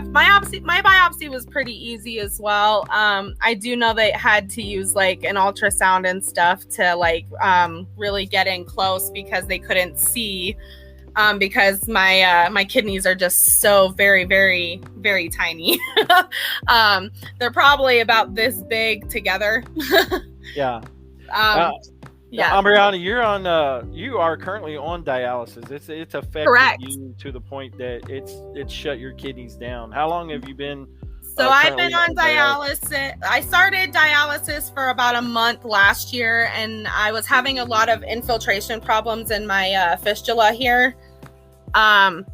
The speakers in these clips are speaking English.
my biopsy was pretty easy as well. I do know they had to use like an ultrasound and stuff to like really get in close because they couldn't see. Because my kidneys are just so very, very, very tiny. They're probably about this big together. Yeah. Yeah. Ambreanna, you are currently on dialysis. It's affected Correct. you to the point that it's shut your kidneys down. How long have you been? So I've been on dialysis. I started dialysis for about a month last year, and I was having a lot of infiltration problems in my fistula here. And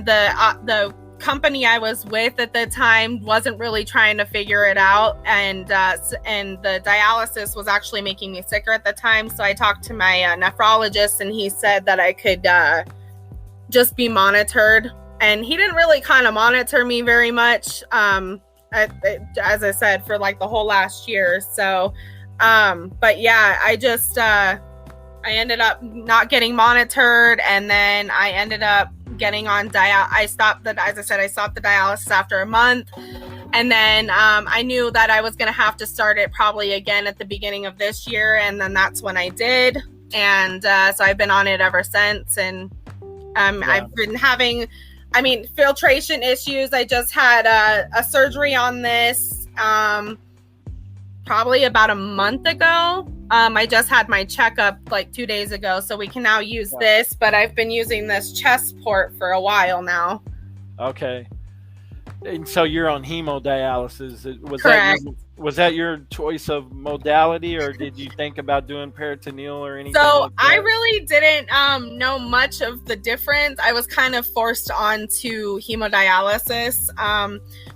the company I was with at the time wasn't really trying to figure it out, and the dialysis was actually making me sicker at the time. So I talked to my nephrologist, and he said that I could just be monitored. And he didn't really kind of monitor me very much, as I said, for like the whole last year. So, but yeah, I ended up not getting monitored, and then I ended up getting on I stopped the dialysis after a month, and then I knew that I was going to have to start it probably again at the beginning of this year, and then that's when I did, and so I've been on it ever since, and I've been having, filtration issues. I just had a surgery on this probably about a month ago. I just had my checkup like 2 days ago, so we can now use this, but I've been using this chest port for a while now. Okay. And so you're on hemodialysis. Correct. Was that your choice of modality, or did you think about doing peritoneal or anything? So like that? I really didn't know much of the difference. I was kind of forced onto hemodialysis.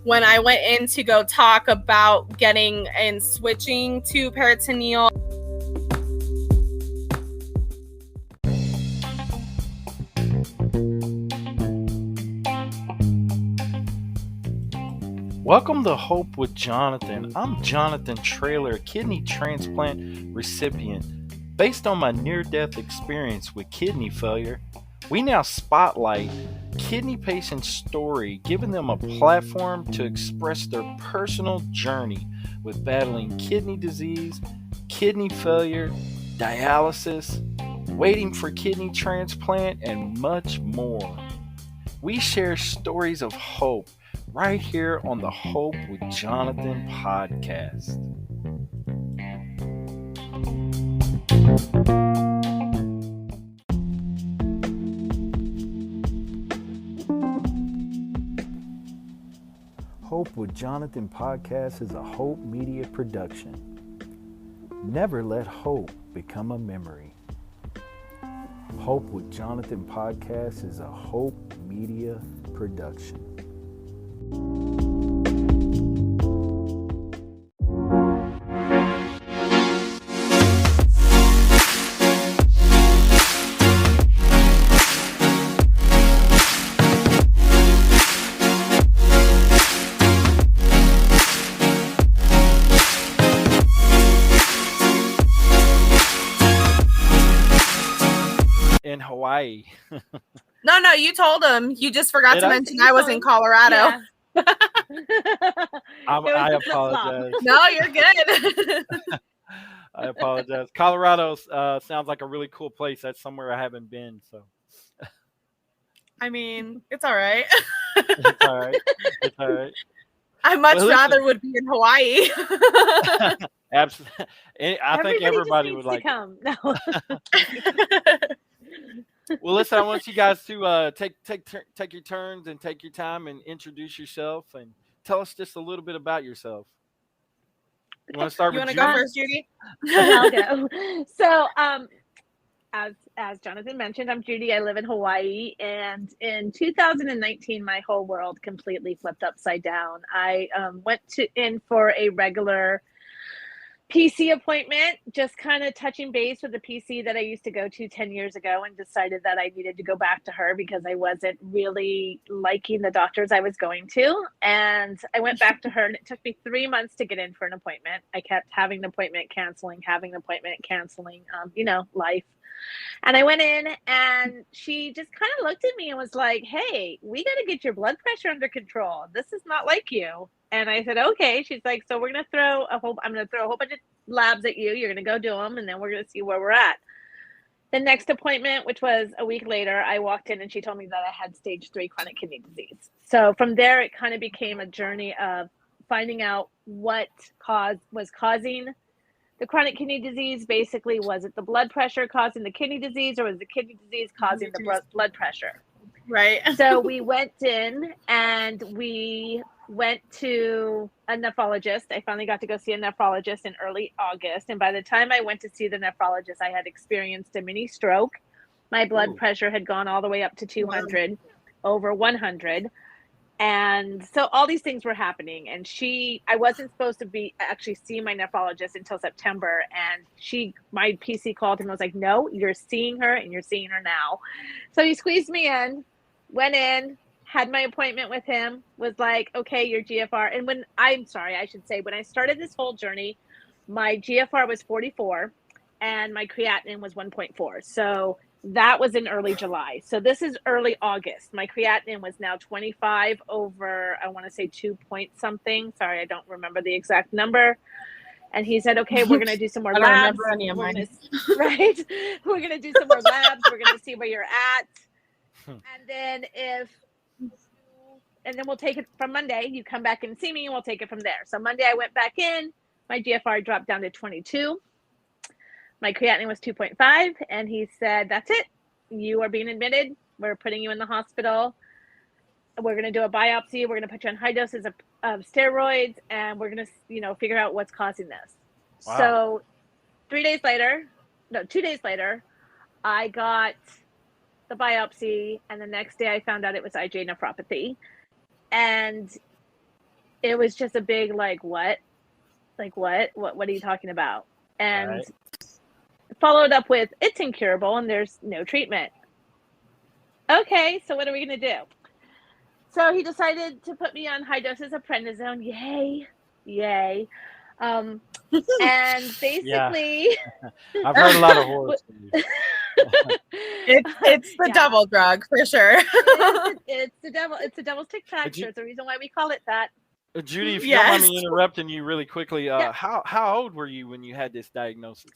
When I went in to go talk about getting and switching to peritoneal. Welcome to Hope with Jonathan. I'm Jonathan Traylor, a kidney transplant recipient. Based on my near-death experience with kidney failure, we now spotlight kidney patients' story, giving them a platform to express their personal journey with battling kidney disease, kidney failure, dialysis, waiting for kidney transplant, and much more. We share stories of hope right here on the Hope with Jonathan podcast. Hope with Jonathan podcast is a Hope Media production. Never let hope become a memory. Hope with Jonathan podcast is a Hope Media production. In Hawaii. No, you told him. You just forgot to mention I was in Colorado. Yeah. I apologize. No, you're good. I apologize. Colorado sounds like a really cool place. That's somewhere I haven't been. So, it's all right. It's all right. It's all right. I much rather would be in Hawaii. Absolutely. I think everybody would like to come. No. Well, listen, I want you guys to take your turns and take your time and introduce yourself and tell us just a little bit about yourself. You want to start with Judy? You want to go first, Judy? I'll go. So, as Jonathan mentioned, I'm Judy. I live in Hawaii, and in 2019, my whole world completely flipped upside down. I went in for a regular PC appointment, just kind of touching base with the PC that I used to go to 10 years ago, and decided that I needed to go back to her because I wasn't really liking the doctors I was going to. And I went back to her, and it took me 3 months to get in for an appointment. I kept having an appointment, canceling, life. And I went in and she just kind of looked at me and was like, hey, we got to get your blood pressure under control. This is not like you. And I said, okay. She's like, so I'm going to throw a whole bunch of labs at you. You're going to go do them. And then we're going to see where we're at. The next appointment, which was a week later, I walked in and she told me that I had stage 3 chronic kidney disease. So from there, it kind of became a journey of finding out what was causing the chronic kidney disease. Basically, was it the blood pressure causing the kidney disease, or was the kidney disease causing the blood pressure? Right. So we went in and we went to a nephrologist. I finally got to go see a nephrologist in early August. And by the time I went to see the nephrologist, I had experienced a mini stroke. My blood pressure had gone all the way up to 200, over 100. And so all these things were happening. And I wasn't supposed to actually see my nephrologist until September. And my PC called and was like, no, you're seeing her and you're seeing her now. So he squeezed me in, went in, had my appointment with him, was like, okay, your GFR. And when I started this whole journey, my GFR was 44 and my creatinine was 1.4. So that was in early July. So this is early August. My creatinine was now 25 over, I want to say 2 point something. Sorry, I don't remember the exact number. And he said, okay, we're going to do some more labs. I don't remember any of mine. Right? We're going to do some more labs. We're going to see where you're at. And then we'll take it from Monday. You come back and see me and we'll take it from there. So Monday I went back in. My GFR dropped down to 22. My creatinine was 2.5. And he said, that's it. You are being admitted. We're putting you in the hospital. We're going to do a biopsy. We're going to put you on high doses of steroids. And we're going to, figure out what's causing this. Wow. So 2 days later, I got the biopsy. And the next day I found out it was IgAN nephropathy. And it was just a big, what? What are you talking about? And followed up with, it's incurable and there's no treatment. Okay, so what are we going to do? So he decided to put me on high doses of prednisone. Yay. And basically... I've heard a lot of horror stories. It's the devil drug for sure. It's the devil. It's the devil's Tic Tac. There's a reason why we call it that. Judy, if you don't mind me interrupting you really quickly, how old were you when you had this diagnosis?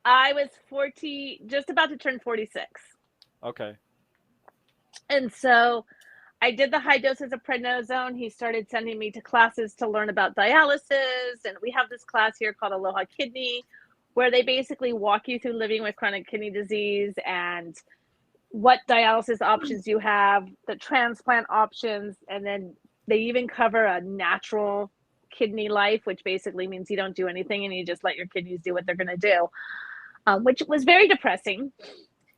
I was 40, just about to turn 46. Okay. And so I did the high doses of prednisone. He started sending me to classes to learn about dialysis. And we have this class here called Aloha Kidney, where they basically walk you through living with chronic kidney disease and what dialysis options you have, the transplant options, and then they even cover a natural kidney life, which basically means you don't do anything and you just let your kidneys do what they're going to do, which was very depressing.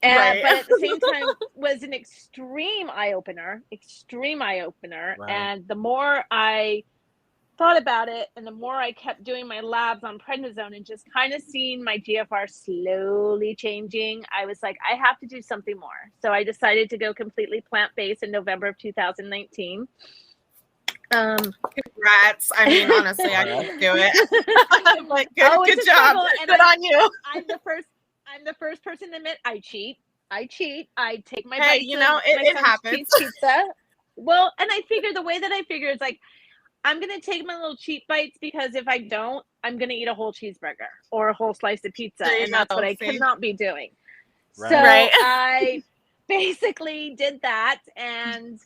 But at the same time was an extreme eye-opener. Right. And the more I thought about it and the more I kept doing my labs on prednisone and just kind of seeing my GFR slowly changing, I was like, I have to do something more. So I decided to go completely plant-based in November of 2019. Congrats. I mean, honestly, I couldn't do it. I'm like, good job. Good on you. I'm the first person to admit I cheat. I take my bites. It happens. Pizza. Well, and I figure the way that I figure is like, I'm going to take my little cheat bites because if I don't, I'm going to eat a whole cheeseburger or a whole slice of pizza. And that's what I cannot be doing. Right. So I basically did that and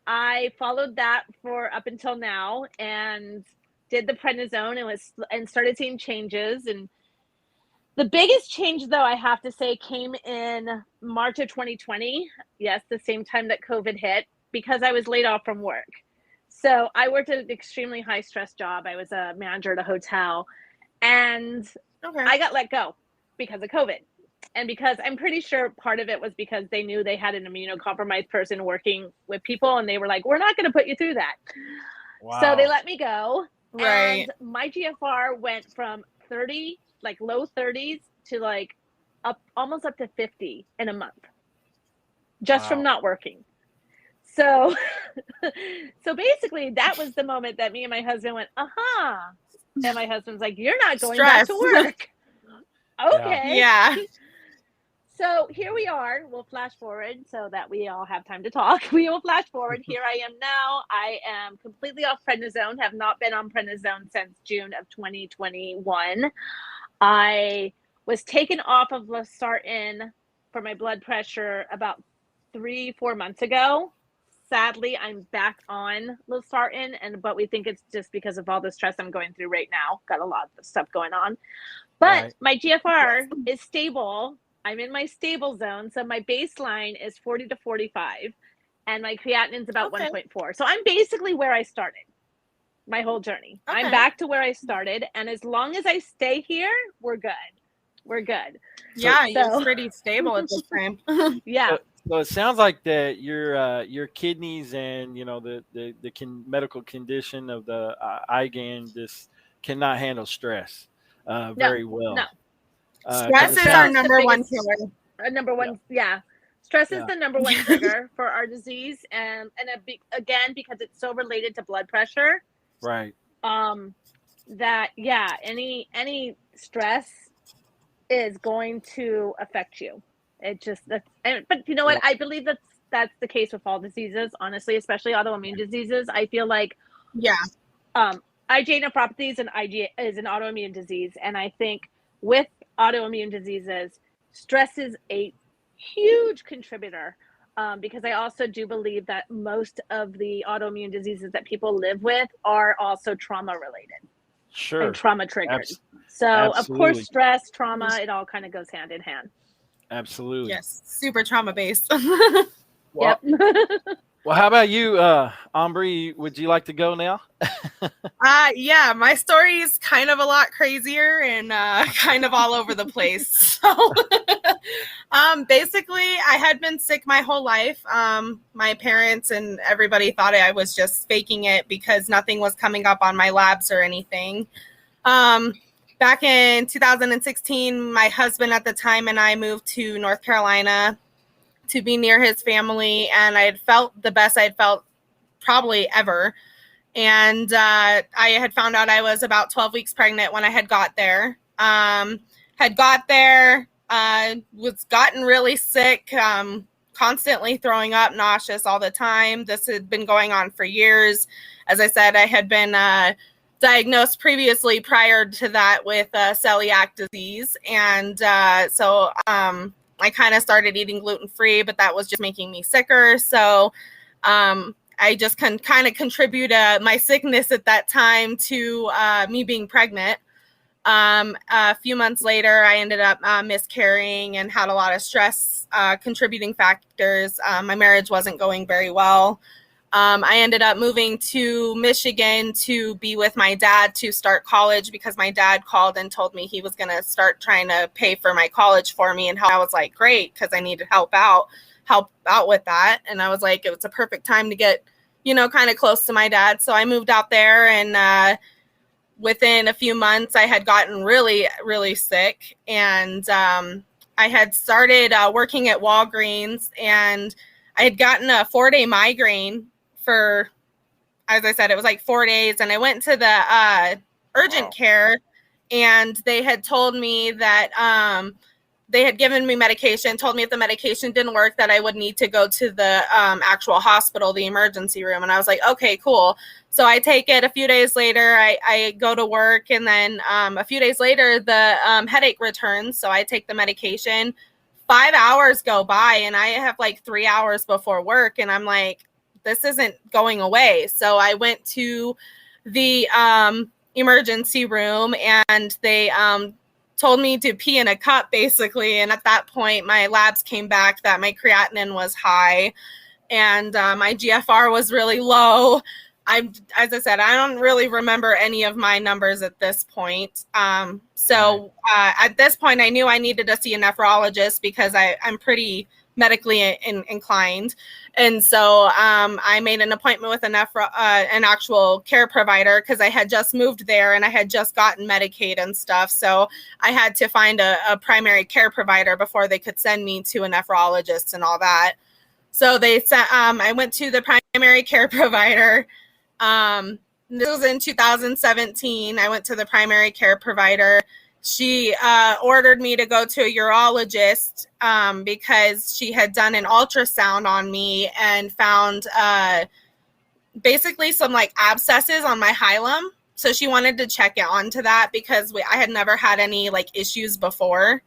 I followed that for up until now and did the prednisone and started seeing changes. And the biggest change, though, I have to say, came in March of 2020. Yes, the same time that COVID hit, because I was laid off from work. So I worked at an extremely high stress job. I was a manager at a hotel and I got let go because of COVID. And because I'm pretty sure part of it was because they knew they had an immunocompromised person working with people and they were like, we're not going to put you through that. Wow. So they let me go. Right. And my GFR went from 30, low 30s to almost up to 50 in a month just from not working. So basically that was the moment that me and my husband went, aha. And my husband's like, you're not going back to work. Okay. Yeah. So here we are. We'll flash forward so that we all have time to talk. We will flash forward. Here I am now. I am completely off prednisone, have not been on prednisone since June of 2021. I was taken off of losartan for my blood pressure about 3-4 months ago. Sadly, I'm back on losartan, but we think it's just because of all the stress I'm going through right now. Got a lot of stuff going on. But my GFR is stable. I'm in my stable zone. So my baseline is 40 to 45, and my creatinine's about 1.4. So I'm basically where I started my whole journey. I'm back to where I started. And as long as I stay here, we're good. We're good. Yeah, you're pretty stable at this time. Yeah. So it sounds like that your kidneys and the medical condition of the IgAN just cannot handle stress very well. No. Stress is our number one killer. Number one, stress is the number one trigger for our disease, and again, because it's so related to blood pressure. Right. Any stress is going to affect you. But you know what? I believe that's the case with all diseases, honestly, especially autoimmune diseases. I feel like IgAN nephropathy is an autoimmune disease, and I think with autoimmune diseases, stress is a huge contributor, because I also do believe that most of the autoimmune diseases that people live with are also trauma related. Sure. And trauma triggered. Absolutely. Of course, stress, trauma, it all kind of goes hand in hand. Absolutely. Yes. Super trauma based. Well, well, how about you, Ambri? Would you like to go now? Yeah, my story is kind of a lot crazier and kind of all over the place. So basically, I had been sick my whole life. My parents and everybody thought I was just faking it because nothing was coming up on my labs or anything. Back in 2016, my husband at the time and I moved to North Carolina to be near his family, and I had felt the best I'd felt probably ever. And I had found out I was about 12 weeks pregnant when I had got there. Was gotten really sick, constantly throwing up, nauseous all the time. This had been going on for years. As I said, I had been diagnosed previously prior to that with celiac disease. And so I kind of started eating gluten-free, but that was just making me sicker. So I just can kind of contribute my sickness at that time to me being pregnant. A few months later, I ended up miscarrying and had a lot of stress contributing factors. My marriage wasn't going very well. I ended up moving to Michigan to be with my dad to start college because my dad called and told me he was going to start trying to pay for my college for me. And I was like, great, because I needed help out with that. And I was like, it was a perfect time to get, kind of close to my dad. So I moved out there, and within a few months, I had gotten really, really sick. And I had started working at Walgreens, and I had gotten a 4-day migraine for, as I said, it was like 4 days. And I went to the urgent care, and they had told me that they had given me medication, told me if the medication didn't work that I would need to go to the actual hospital, the emergency room. And I was like, okay, cool. So I take it. A few days later, I go to work, and then a few days later, the headache returns. So I take the medication. 5 hours go by, and I have like 3 hours before work, and I'm like, this isn't going away. So I went to the emergency room, and they told me to pee in a cup, basically. And at that point, my labs came back that my creatinine was high, and my GFR was really low. As I said, I don't really remember any of my numbers at this point. So at this point, I knew I needed to see a nephrologist because I'm pretty medically inclined. And so I made an appointment with an actual care provider because I had just moved there and I had just gotten Medicaid and stuff. So I had to find a primary care provider before they could send me to a nephrologist and all that. So they sent, I went to the primary care provider. This was in 2017. I went to the primary care provider, she ordered me to go to a urologist because she had done an ultrasound on me and found basically some like abscesses on my hilum. So she wanted to check it onto that because I had never had any like issues before.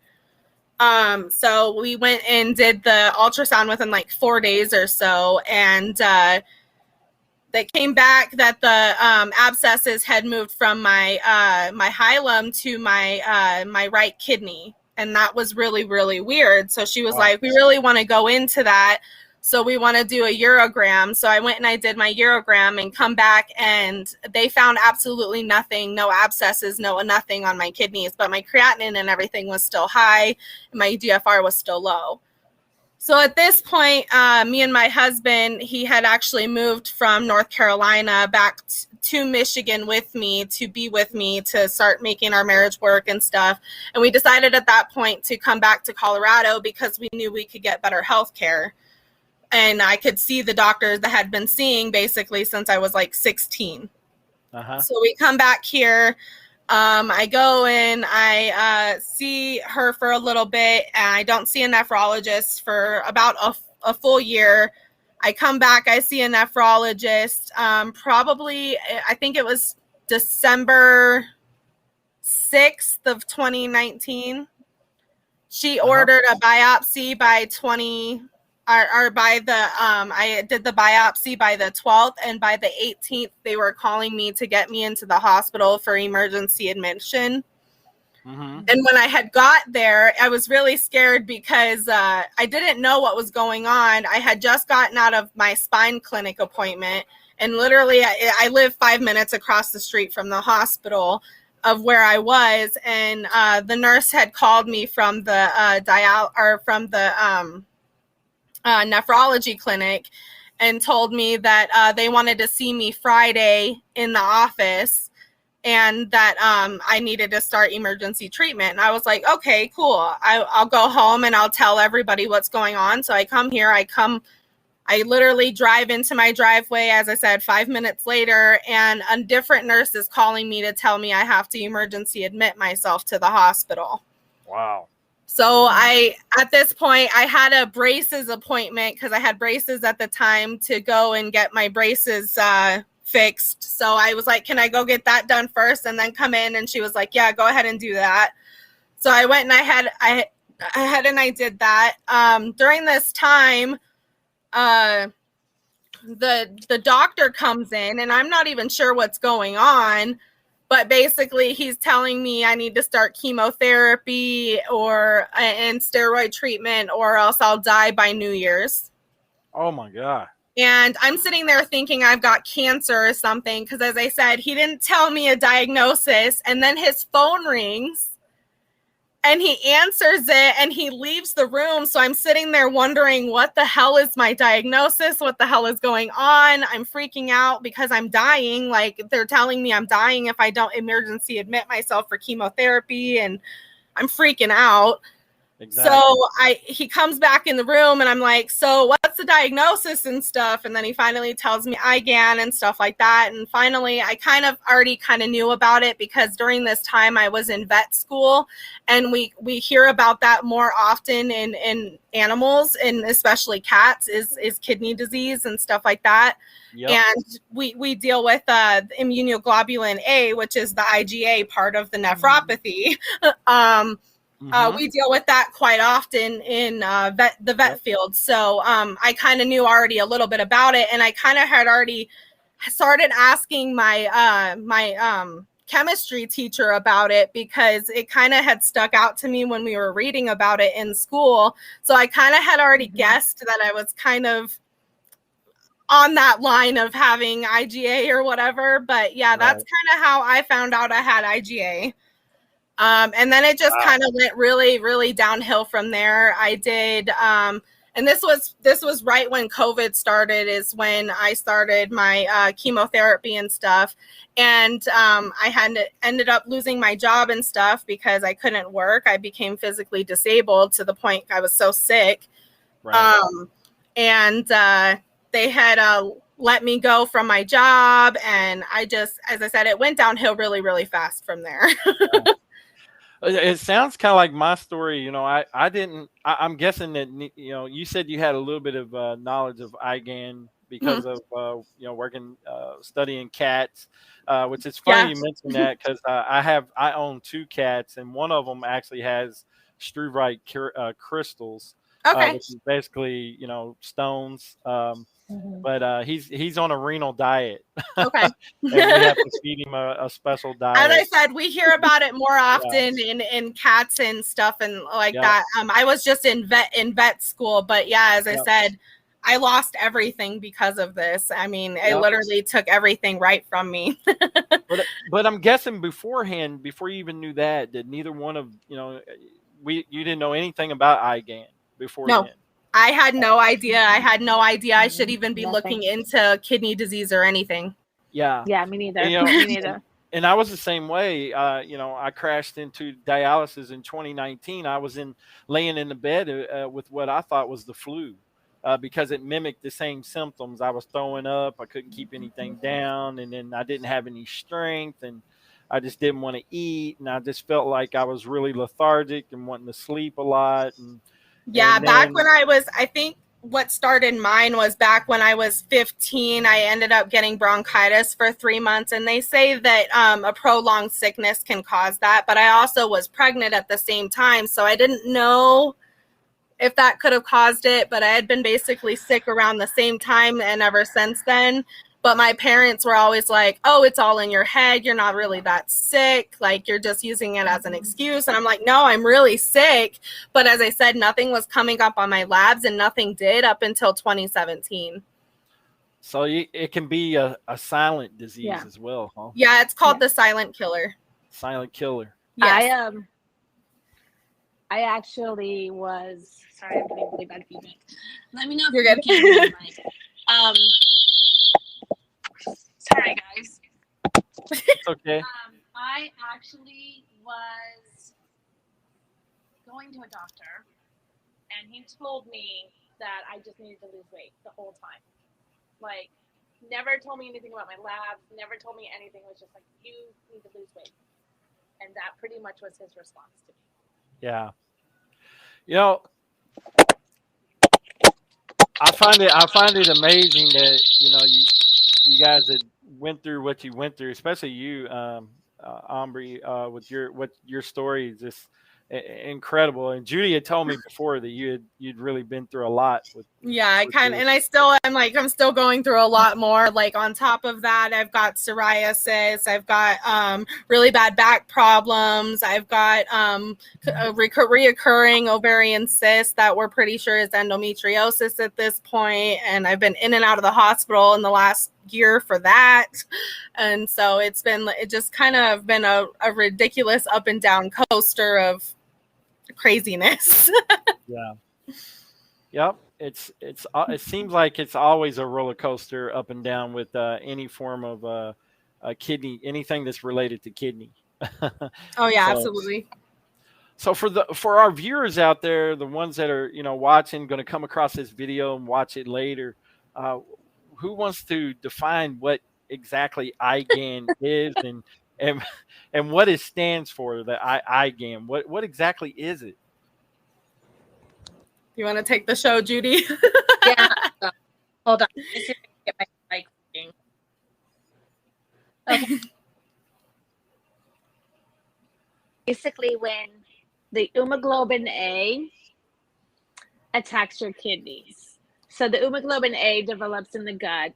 So we went and did the ultrasound within like 4 days or so, and they came back that the abscesses had moved from my my hilum to my my right kidney, and that was really, really weird. So she was like, we really want to go into that. So we want to do a urogram. So I went and I did my urogram and come back, and they found absolutely nothing, no abscesses, nothing on my kidneys, but my creatinine and everything was still high, and my GFR was still low. So at this point, me and my husband, he had actually moved from North Carolina back to Michigan with me to be with me to start making our marriage work and stuff. And we decided at that point to come back to Colorado because we knew we could get better health care. And I could see the doctors that had been seeing basically since I was like 16. So we come back here. I go and I see her for a little bit, and I don't see a nephrologist for about a full year. I come back, I see a nephrologist, probably, I think it was December 6th of 2019. She ordered a biopsy by I did the biopsy by the 12th, and by the 18th, they were calling me to get me into the hospital for emergency admission. And when I had got there, I was really scared because I didn't know what was going on. I had just gotten out of my spine clinic appointment, and literally I live 5 minutes across the street from the hospital of where I was, and the nurse had called me from the nephrology clinic and told me that they wanted to see me Friday in the office, and that I needed to start emergency treatment. And I was like, okay, cool. I'll go home and I'll tell everybody what's going on. So I come here, I literally drive into my driveway, as I said, 5 minutes later, and a different nurse is calling me to tell me I have to emergency admit myself to the hospital. Wow. So at this point, I had a braces appointment because I had braces at the time to go and get my braces fixed. So I was like, can I go get that done first and then come in? And she was like, yeah, go ahead and do that. So I went and I did that. During this time, the doctor comes in, and I'm not even sure what's going on. But basically, he's telling me I need to start chemotherapy and steroid treatment, or else I'll die by New Year's. Oh, my God. And I'm sitting there thinking I've got cancer or something, because as I said, he didn't tell me a diagnosis. And then his phone rings, and he answers it, and he leaves the room. So I'm sitting there wondering, what the hell is my diagnosis? What the hell is going on? I'm freaking out because I'm dying. Like, they're telling me I'm dying if I don't emergency admit myself for chemotherapy, and I'm freaking out. Exactly. So he comes back in the room, and I'm like, so what's the diagnosis and stuff? And then he finally tells me IgAN and stuff like that. And finally, I already knew about it because during this time I was in vet school, and we hear about that more often in animals, and especially cats, is kidney disease and stuff like that. Yep. And we deal with immunoglobulin A, which is the IgA part of the nephropathy. We deal with that quite often in the vet field. So I kind of knew already a little bit about it, and I kind of had already started asking my chemistry teacher about it because it kind of had stuck out to me when we were reading about it in school. So I kind of had already guessed that I was kind of on that line of having IgA or whatever. But yeah, that's kind of how I found out I had IgA. And then it just kind of went really, really downhill from there. I did, and this was right when COVID started, is when I started my chemotherapy and stuff. And I ended up losing my job and stuff because I couldn't work. I became physically disabled to the point I was so sick. Right. And they had let me go from my job. And I just, as I said, it went downhill really, really fast from there. It sounds kind of like my story. I didn't. I'm guessing that you said you had a little bit of knowledge of IgAN Mhm. because of working studying cats, which is funny Yeah. you mentioned that because I own two cats and one of them actually has struvite crystals, Okay. which is basically stones. Mhm. But he's on a renal diet, Okay. and we have to feed him a special As I diet. said, we hear about it more Yeah. often in cats and stuff and like Yep. that. I was just in vet school, but yeah, as I Yep. said, I lost everything because of this. I mean, it Yep. literally took everything right from me. But I'm guessing beforehand, before you even knew that neither one of you didn't know anything about IgAN before No, then. I had no idea. I had no idea I should even be looking Nothing. into kidney disease or anything. Yeah, Yeah, me and, neither. Me neither. and I was the same way. I crashed into dialysis in 2019. I was laying in the bed with what I thought was the flu. Because it mimicked the same symptoms. I was throwing up. I couldn't keep anything down, and then I didn't have any strength, and I just didn't want to eat, and I just felt like I was really lethargic and wanting to sleep a lot, Yeah, and back when then I think what started mine was back when I was 15. I ended up getting bronchitis for 3 months, and they say that a prolonged sickness can cause that. But I also was pregnant at the same time, so I didn't know if that could have caused it, but I had been basically sick around the same time and ever since then. But my parents were always like, oh, it's all in your head. You're not really that sick. Like, you're just using it as an excuse. And I'm like, no, I'm really sick. But as I said, nothing was coming up on my labs and nothing did up until 2017. so it can be a silent disease Yeah. as well, huh? Yeah, it's called Yeah. the silent killer. Silent killer. Yes. I actually was sorry, I'm getting really bad feedback. Let me know if You're you good. can hear me, Mike. Sorry guys. It's okay. I actually was going to a doctor and he told me that I just needed to lose weight the whole time. Like, never told me anything about my labs, never told me anything. It was just like, you need to lose weight. And that pretty much was his response to me. Yeah. I find it amazing that you guys had went through what you went through, especially you, Ambry, with your story is just incredible. And Judy had told me before that you'd really been through a lot Yeah, I with kind of, and this. I still am like, I'm still going through a lot more. Like, on top of that, I've got psoriasis, I've got really bad back problems, I've got a reoccurring ovarian cyst that we're pretty sure is endometriosis at this point, and I've been in and out of the hospital in the last year for that. And so it just kind of been a ridiculous up and down coaster of craziness. Yeah. Yep. It seems like it's always a roller coaster up and down with any form of a kidney, anything that's related to kidney. Oh yeah, so absolutely. so for our viewers out there, the ones that are watching, going to come across this video and watch it later, uh, who wants to define what exactly IgAN is and and what it stands for? The IgAN. What exactly is it? You want to take the show, Judy? Yeah. Hold on. Let's see if I can get my mic working. Okay. Basically, when the hemoglobin A attacks your kidneys. So the hemoglobin A develops in the gut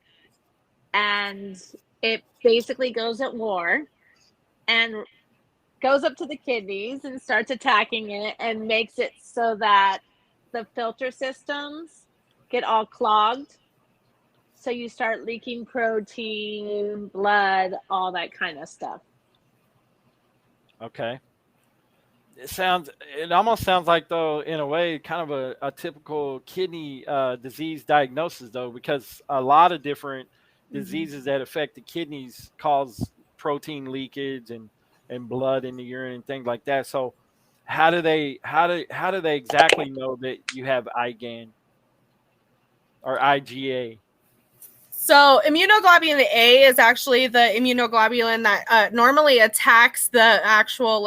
and it basically goes at war and goes up to the kidneys and starts attacking it and makes it so that the filter systems get all clogged. So you start leaking protein, blood, all that kind of stuff. Okay. It almost sounds like, though, in a way, kind of a typical kidney disease diagnosis, though, because a lot of different diseases that affect the kidneys cause protein leakage and blood in the urine and things like that. So how do they exactly know that you have IgAN or IgA? So immunoglobulin A is actually the immunoglobulin that normally attacks the actual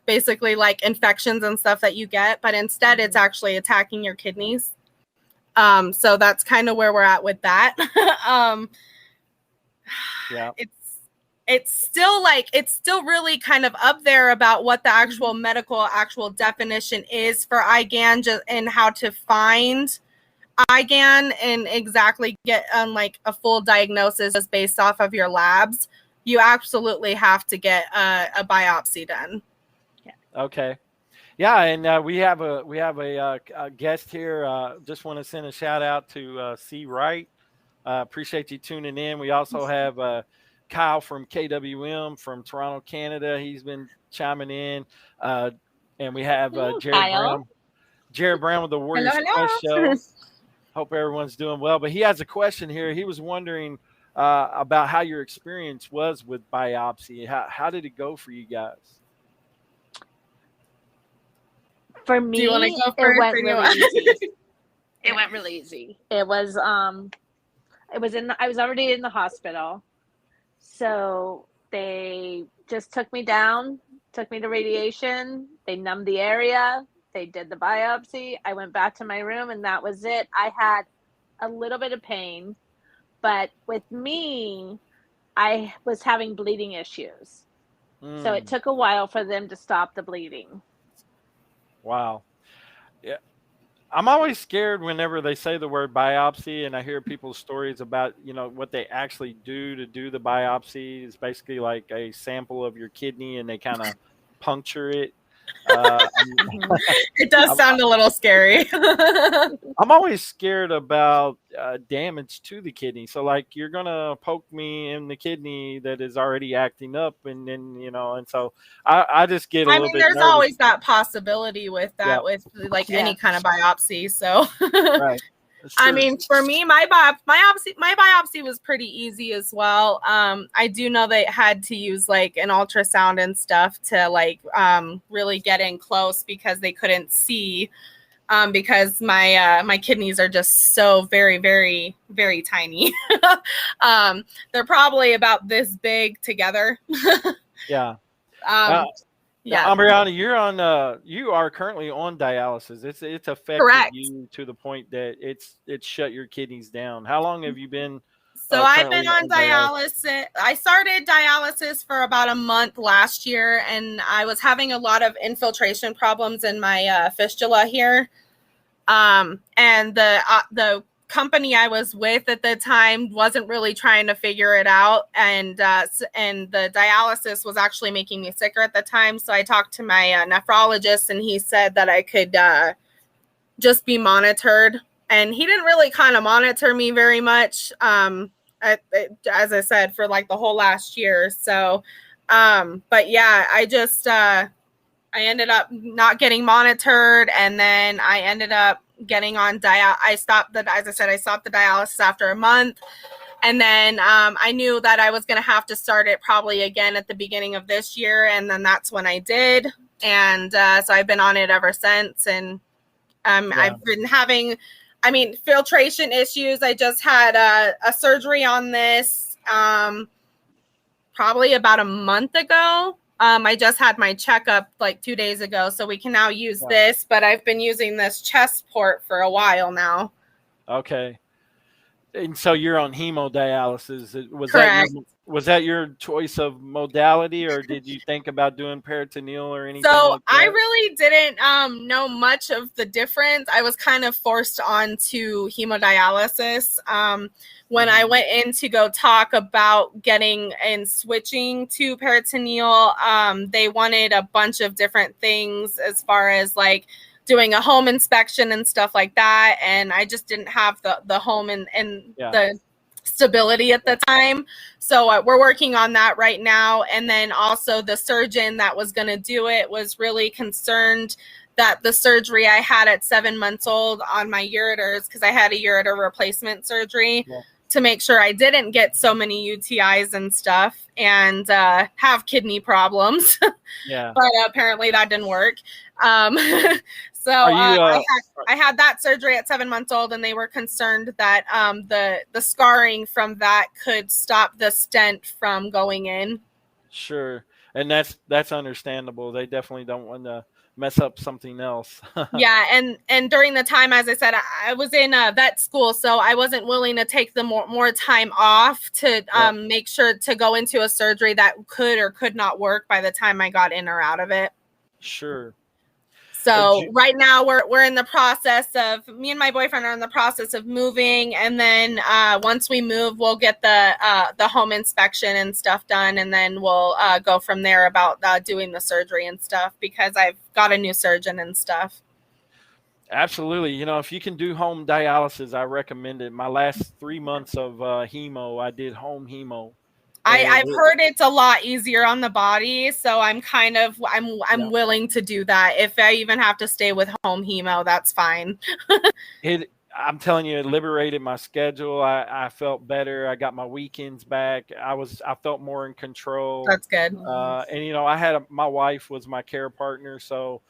basically like infections and stuff that you get, but instead it's actually attacking your kidneys. So that's kind of where we're at with that. Yeah. It's still really kind of up there about what the actual actual definition is for IgAN, and how to find IgAN and exactly get like a full diagnosis based off of your labs. You absolutely have to get a biopsy done. Okay. Yeah, and we have a guest here. Just want to send a shout out to C. Wright. Appreciate you tuning in. We also have Kyle from KWM from Toronto, Canada. He's been chiming in, and we have Jared Brown with the Warriors Quest Show. Hope everyone's doing well. But he has a question here. He was wondering about how your experience was with biopsy. How did it go for you guys? For me, do you want to go first? It went really easy. It went really easy. It was I was already in the hospital. So they just took me down, took me to radiation. They numbed the area. They did the biopsy. I went back to my room, and that was it. I had a little bit of pain, but with me, I was having bleeding issues. So it took a while for them to stop the bleeding. Wow. Yeah. I'm always scared whenever they say the word biopsy, and I hear people's stories about, what they actually do to do the biopsy. Is basically like a sample of your kidney, and they kind of puncture it. It does sound a little scary. I'm always scared about damage to the kidney. So like, you're going to poke me in the kidney that is already acting up, and then, and so I just get a little bit there's nervous. always that possibility with that, with like any kind of biopsy. So right. For me, my biopsy was pretty easy as well. I do know they had to use like an ultrasound and stuff to like really get in close, because they couldn't see, because my kidneys are just so very, very, very tiny. They're probably about this big together. Yeah. Yeah, Ambreanna, you are currently on dialysis. It's affected you to the point that it's shut your kidneys down. How long have you been? So I've been on dialysis. I started dialysis for about a month last year, and I was having a lot of infiltration problems in my fistula here. And the company I was with at the time wasn't really trying to figure it out, and the dialysis was actually making me sicker at the time. So I talked to my nephrologist, and he said that I could just be monitored, and he didn't really kind of monitor me very much, as I said, for like the whole last year. So but yeah, I ended up not getting monitored, and then I ended up getting on I stopped the dialysis after a month. And then I knew that I was going to have to start it probably again at the beginning of this year. And then that's when I did. And so I've been on it ever since. And I've been having, filtration issues. I just had a surgery on this probably about a month ago. I just had my checkup like 2 days ago, so we can now use this, but I've been using this chest port for a while now. Okay. And so you're on hemodialysis. Correct. Was that your choice of modality, or did you think about doing peritoneal or anything So like that? I really didn't know much of the difference. I was kind of forced onto hemodialysis. When I went in to go talk about getting and switching to peritoneal, they wanted a bunch of different things as far as like doing a home inspection and stuff like that. And I just didn't have the home and the stability at the time. So we're working on that right now. And then also the surgeon that was going to do it was really concerned that the surgery I had at 7 months old on my ureters, because I had a ureter replacement surgery, to make sure I didn't get so many UTIs and stuff and have kidney problems. But apparently that didn't work. So I had that surgery at 7 months old, and they were concerned that the scarring from that could stop the stent from going in. Sure. and that's understandable. They definitely don't want to mess up something else. Yeah, and during the time, as I said, I was in vet school, so I wasn't willing to take the more time off to Yep. make sure to go into a surgery that could or could not work by the time I got in or out of it. Sure. So right now we're in the process of, me and my boyfriend are in the process of moving, and then once we move, we'll get the home inspection and stuff done, and then we'll go from there about doing the surgery and stuff, because I've got a new surgeon and stuff. Absolutely. You know, if you can do home dialysis, I recommend it. My last 3 months of hemo, I did home hemo. I've heard it's a lot easier on the body, so I'm willing to do that. If I even have to stay with home hemo, that's fine. I'm telling you, it liberated my schedule. I felt better. I got my weekends back. I felt more in control. That's good. And you know, my wife was my care partner, so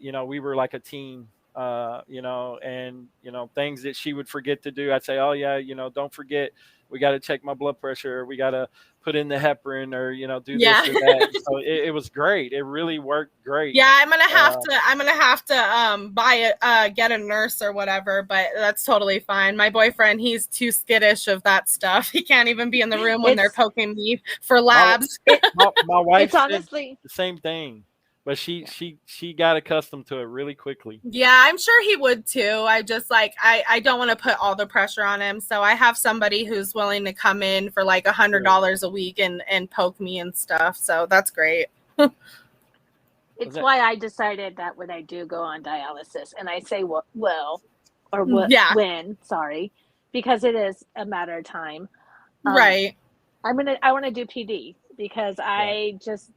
you know, we were like a team. You know, and you know, things that she would forget to do, I'd say, oh yeah, you know, don't forget, we got to check my blood pressure, we got to put in the heparin, or you know, do this or that. So it was great. It really worked great. Yeah, I'm gonna have to get a nurse or whatever, but that's totally fine. My boyfriend, he's too skittish of that stuff. He can't even be in the room when they're poking me for labs. My wife, it's honestly the same thing. But she got accustomed to it really quickly. Yeah, I'm sure he would too. I just I don't want to put all the pressure on him. So I have somebody who's willing to come in for like $100 a week and poke me and stuff. So that's great. It's why I decided that when I do go on dialysis, and I say when, sorry, because it is a matter of time. Right. I want to do PD because I just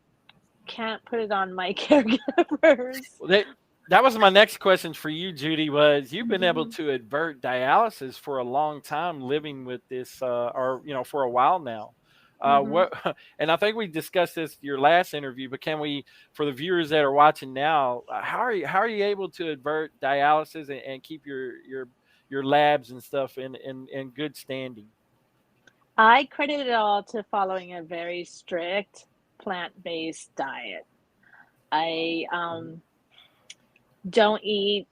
can't put it on my caregivers. Well, that was my next question for you, Judy. Was you've been able to avert dialysis for a long time, living with this, or you know, for a while now. What? And I think we discussed this your last interview, but can we, for the viewers that are watching now, how are you able to avert dialysis and keep your labs and stuff in good standing? I credit it all to following a very strict plant-based diet. I don't eat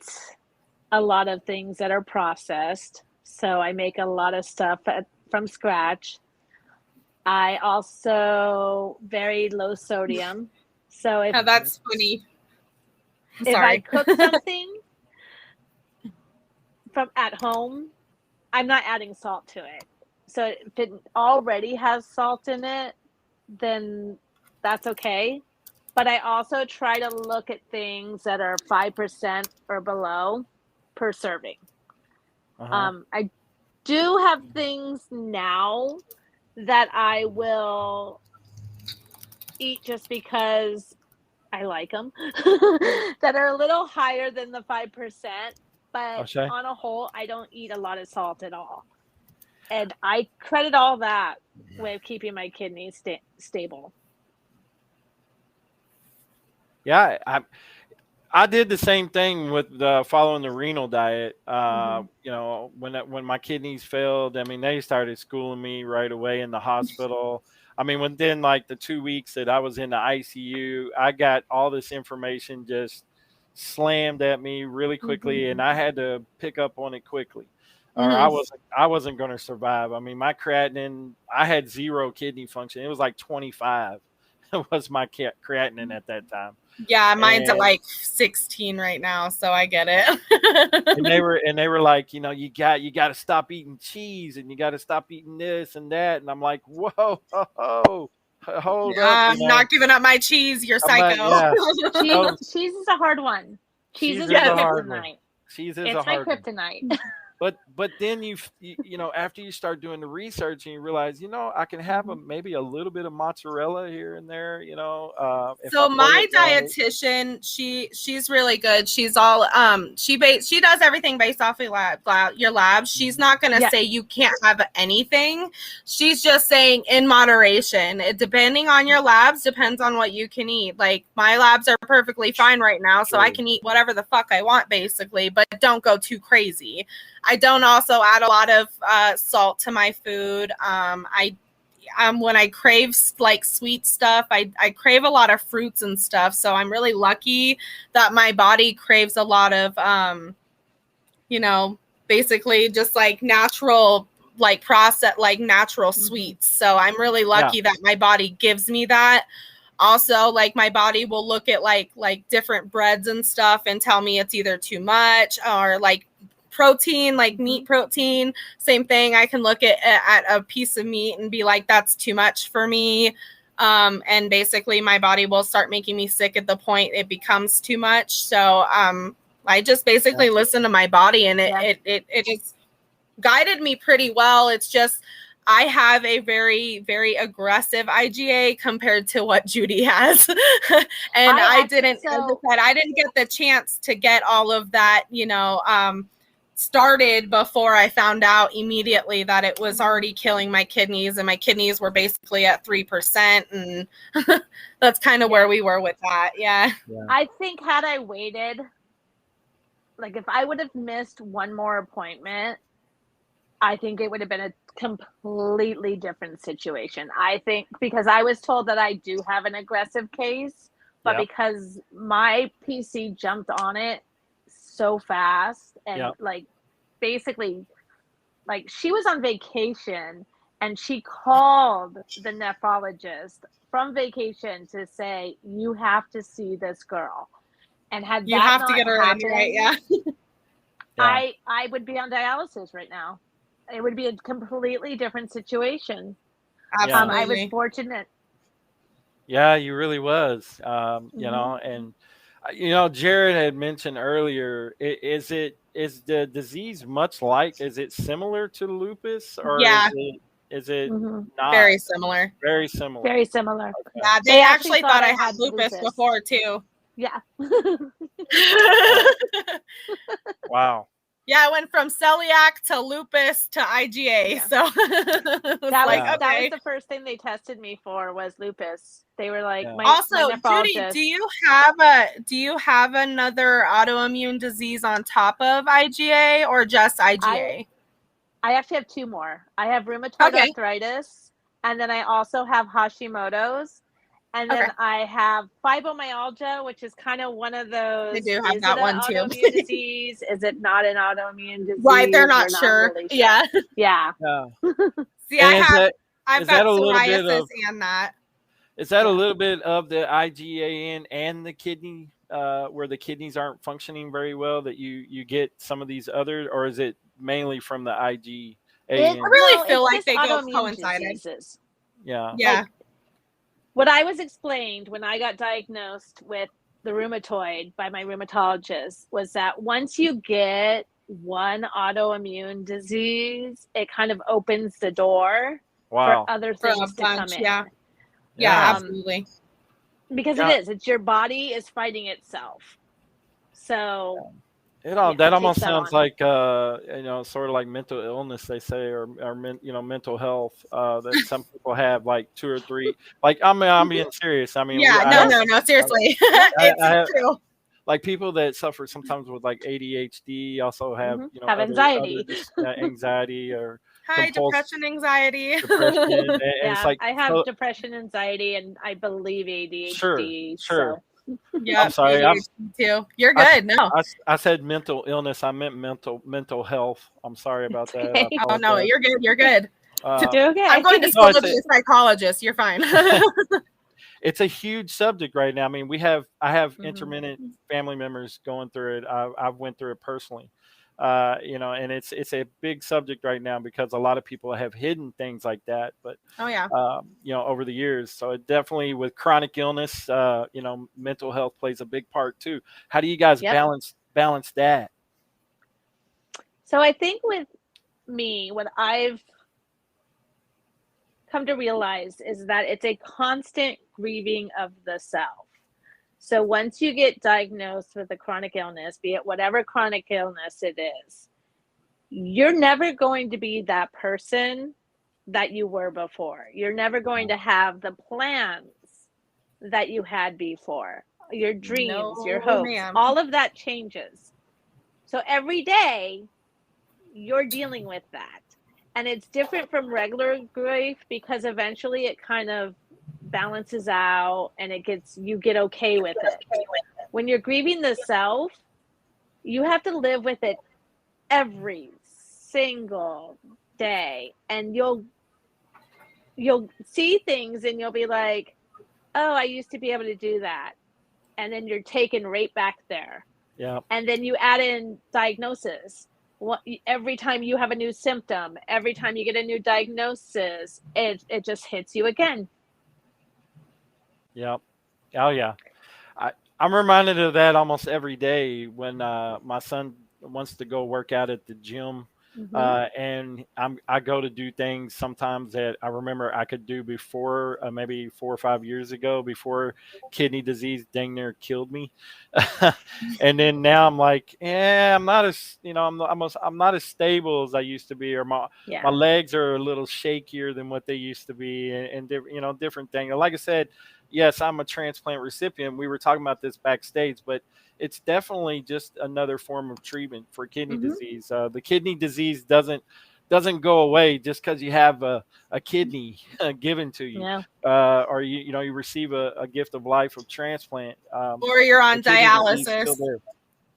a lot of things that are processed, so I make a lot of stuff from scratch. I also very low sodium, so if that's funny. If I cook something from at home, I'm not adding salt to it. So if it already has salt in it, then that's okay. But I also try to look at things that are 5% or below per serving. I do have things now that I will eat just because I like them that are a little higher than the 5%. But on a whole, I don't eat a lot of salt at all. And I credit all that with keeping my kidneys stable. Yeah, I did the same thing with following the renal diet. You know, when my kidneys failed, I mean, they started schooling me right away in the hospital. I mean, within like the 2 weeks that I was in the ICU, I got all this information just slammed at me really quickly, and I had to pick up on it quickly, or I wasn't going to survive. I mean, my creatinine, I had 0 kidney function. It was like 25. Was my creatinine at that time. Yeah, mine's at like 16 right now, so I get it. and they were like, you know, you got to stop eating cheese, and you got to stop eating this and that, and I'm like, whoa, hold up. I'm not giving up my cheese. You're psycho. Cheese is a hard one. Cheese is my kryptonite. It's my kryptonite. But then you know, after you start doing the research and you realize, you know, I can have maybe a little bit of mozzarella here and there, you know. So my dietitian, she's really good. She's all she does everything based off of your labs. She's not gonna say you can't have anything. She's just saying in moderation. Depending on your labs, depends on what you can eat. Like my labs are perfectly fine right now, so I can eat whatever the fuck I want basically, but don't go too crazy. I don't also add a lot of salt to my food. when I crave like sweet stuff, I crave a lot of fruits and stuff. So I'm really lucky that my body craves a lot of, basically just like natural, like processed, like natural sweets. So I'm really lucky that my body gives me that. Also, like my body will look at like different breads and stuff and tell me it's either too much or like protein, like meat protein. Same thing. I can look at a piece of meat and be like, that's too much for me. And basically my body will start making me sick at the point it becomes too much. So I just basically listen to my body, and it has guided me pretty well. It's just I have a very, very aggressive IgA compared to what Judy has. And I didn't get the chance to get all of that, started before I found out immediately that it was already killing my kidneys, and my kidneys were basically at 3%. And that's kind of where we were with that. Yeah. I think had I waited, like if I would have missed one more appointment, I think it would have been a completely different situation. I think because I was told that I do have an aggressive case, but because my PC jumped on it so fast and like basically like she was on vacation and she called the nephrologist from vacation to say, you have to see this girl. And had you that have not to get her happened, in, right? I would be on dialysis right now. It would be a completely different situation. Absolutely. I was fortunate. Yeah, you really was. You know, and Jared had mentioned earlier, is the disease much like, is it similar to lupus, or is it not? Very similar. Very similar. Very similar. Okay. Yeah, they actually thought I had lupus before too. Yeah. Wow. Yeah, I went from celiac to lupus to IgA. Yeah. So that was the first thing they tested me for was lupus. They were like, my Judy, do you have another autoimmune disease on top of IgA or just IgA? I actually have two more. I have rheumatoid arthritis, and then I also have Hashimoto's. And then I have fibromyalgia, which is kind of one of those. They do have that one too. Autoimmune disease? Is it not an autoimmune disease? Right, they're not sure. Really sure. Yeah. See, I've got psoriasis and that. Is that a little bit of the IgAN and the kidney, where the kidneys aren't functioning very well, that you get some of these other, or is it mainly from the IgAN? I really feel like they go coincided. Yeah. Yeah. What I was explained when I got diagnosed with the rheumatoid by my rheumatologist was that once you get one autoimmune disease, it kind of opens the door for other things to come in. Yeah, absolutely. Because it's your body is fighting itself. So that almost sounds like sort of like mental illness, they say, or mental health, that some people have, like 2 or 3. Like I'm being serious. I mean, no, seriously, it's true. Like people that suffer sometimes with like ADHD also have have anxiety, anxiety or depression, anxiety. And it's like, I have depression, anxiety, and I believe ADHD. Sure. So. Yeah, I'm sorry. Too. You're good. I said mental illness. I meant mental health. I'm sorry about that. Oh no, you're good. You're good. Okay. I'm going to school to be a psychologist. You're fine. It's a huge subject right now. I mean, I have intermittent family members going through it. I've went through it personally. And it's a big subject right now because a lot of people have hidden things like that. But over the years, so it definitely, with chronic illness, mental health plays a big part too. How do you guys balance that? So I think with me, what I've come to realize is that it's a constant grieving of the self. So once you get diagnosed with a chronic illness, be it whatever chronic illness it is, you're never going to be that person that you were before. You're never going to have the plans that you had before, your dreams, your hopes, all of that changes. So every day you're dealing with that. And it's different from regular grief because eventually it kind of balances out and you get okay with it. When you're grieving the self, you have to live with it every single day, and you'll see things and you'll be like, oh, I used to be able to do that, and then you're taken right back there. Yeah. And then you add in diagnosis. Every time you have a new symptom, every time you get a new diagnosis, it just hits you again. Yep. Oh yeah. I'm reminded of that almost every day when my son wants to go work out at the gym. And I go to do things sometimes that I remember I could do before, maybe 4 or 5 years ago, before kidney disease dang near killed me. And then now I'm like, yeah, I'm not as, I'm not as stable as I used to be, or my legs are a little shakier than what they used to be, and different things. Like I said, yes, I'm a transplant recipient. We were talking about this backstage, but it's definitely just another form of treatment for kidney disease. The kidney disease doesn't go away just because you have a kidney given to you, or you receive a gift of life of transplant, or you're on dialysis.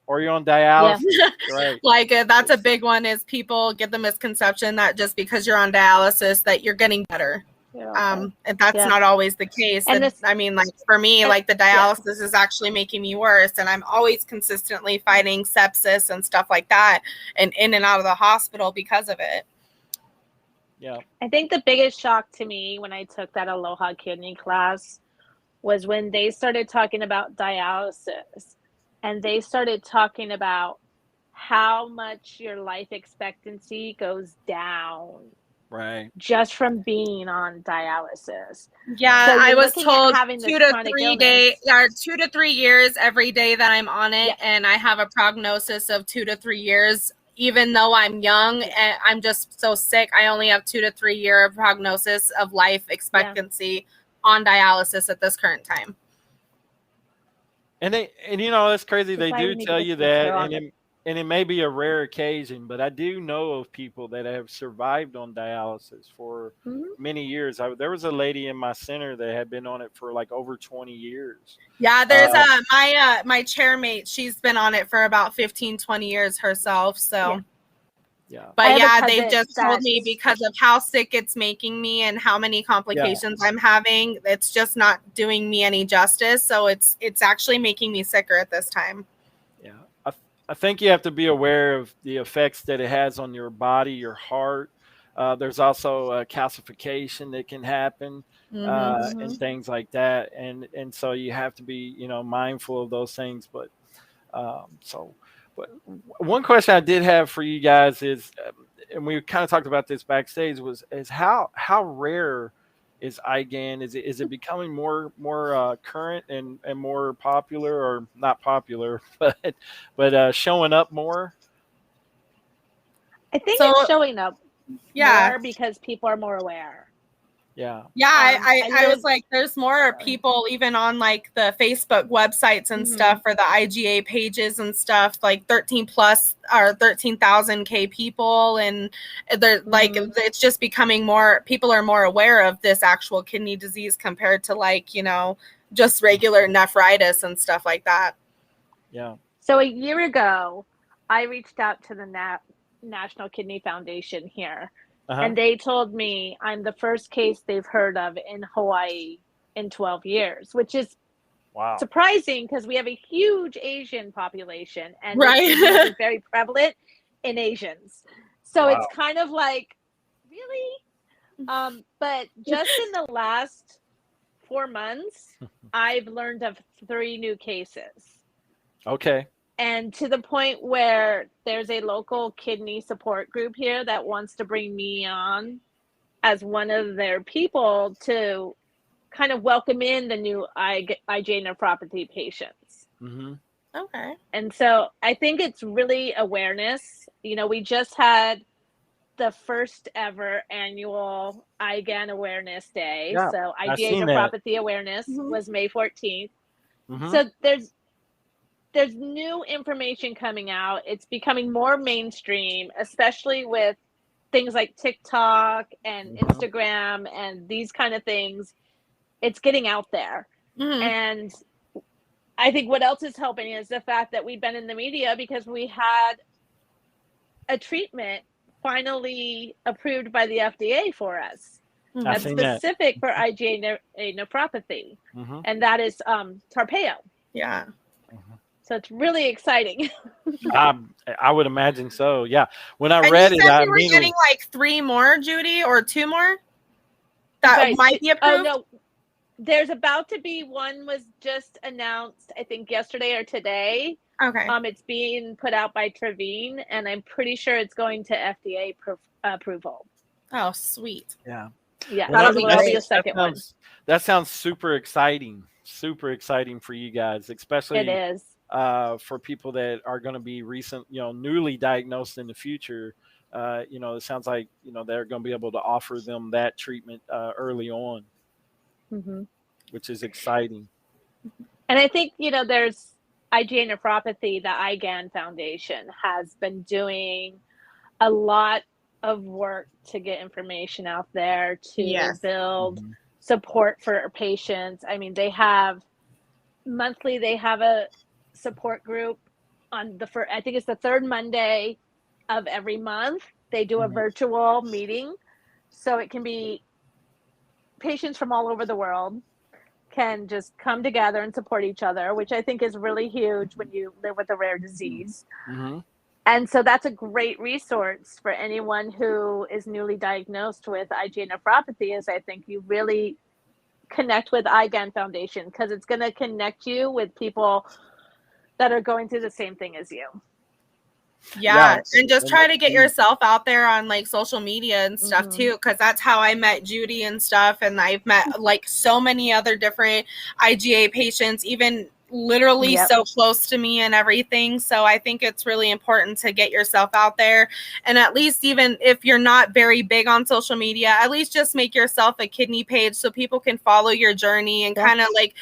Or you're on dialysis, right? Like that's a big one. Is people get the misconception that just because you're on dialysis that you're getting better. And that's not always the case. And I mean, like for me, like the dialysis is actually making me worse, and I'm always consistently fighting sepsis and stuff like that, and in and out of the hospital because of it. Yeah. I think the biggest shock to me when I took that Aloha Kidney class was when they started talking about dialysis, and they started talking about how much your life expectancy goes down. Right. Just from being on dialysis. Yeah, so I was told 2 to 3 years every day that I'm on it, and I have a prognosis of 2 to 3 years. Even though I'm young and I'm just so sick, I only have 2 to 3 year prognosis of life expectancy on dialysis at this current time. And it's crazy. They do tell you that, and it may be a rare occasion, but I do know of people that have survived on dialysis for many years. There was a lady in my center that had been on it for like over 20 years. Yeah, there's my chairmate. She's been on it for about 15, 20 years herself. So, but they just told me because of how sick it's making me and how many complications I'm having, it's just not doing me any justice. So it's actually making me sicker at this time. Yeah. I think you have to be aware of the effects that it has on your body, your heart. There's also calcification that can happen and things like that. And so you have to be, mindful of those things. But one question I did have for you guys is, and we kind of talked about this backstage, is how rare is IgAN? Is it becoming more current and more popular, or not popular, but showing up more? I think it's showing up more because people are more aware. Yeah. I was like, there's more people even on like the Facebook websites and stuff for the IgA pages and stuff, like 13,000 people, and they're like, it's just becoming more. People are more aware of this actual kidney disease compared to like just regular nephritis and stuff like that. Yeah. So a year ago, I reached out to the National Kidney Foundation here. And they told me I'm the first case they've heard of in Hawaii in 12 years, which is surprising because we have a huge Asian population, and it's very prevalent in Asians. So it's kind of like, really? But just in the last 4 months, I've learned of 3 new cases. Okay. And to the point where there's a local kidney support group here that wants to bring me on as one of their people to kind of welcome in the new IgAN nephropathy patients. Okay. And so I think it's really awareness. We just had the first ever annual IgAN Awareness Day. Yeah, so IgAN Nephropathy Awareness was May 14th. So there's new information coming out. It's becoming more mainstream, especially with things like TikTok and Instagram and these kind of things, it's getting out there. And I think what else is helping is the fact that we've been in the media because we had a treatment finally approved by the FDA for us. That's specific for IgA nephropathy. And that is Tarpeo. Yeah. So it's really exciting. I would imagine so. Yeah. When I and read you it, said you were getting like 3 more, Judy, or 2 more that might be approved. Oh no, there's about to be one was just announced, I think yesterday or today. Okay. It's being put out by Travene, and I'm pretty sure it's going to FDA approval. Oh, sweet. Yeah. Yeah, that'll be a second one. That sounds super exciting. Super exciting for you guys, especially it is for people that are going to be newly diagnosed in the future. It sounds like they're going to be able to offer them that treatment early on, which is exciting. And I think there's IgA nephropathy. The IgAN Foundation has been doing a lot of work to get information out there to build support for patients. I mean, they have a support group on I think it's the third Monday of every month. They do a virtual meeting, so it can be patients from all over the world can just come together and support each other, which I think is really huge when you live with a rare disease. And so that's a great resource for anyone who is newly diagnosed with IgA nephropathy. Is I think you really connect with IgAN Foundation because it's going to connect you with people that are going through the same thing as you. Yeah, and just try to get yourself out there on like social media and stuff too, because that's how I met Judy and stuff, and I've met like so many other different IgA patients, even literally so close to me and everything. So I think it's really important to get yourself out there, and at least even if you're not very big on social media, at least just make yourself a kidney page so people can follow your journey and kind of like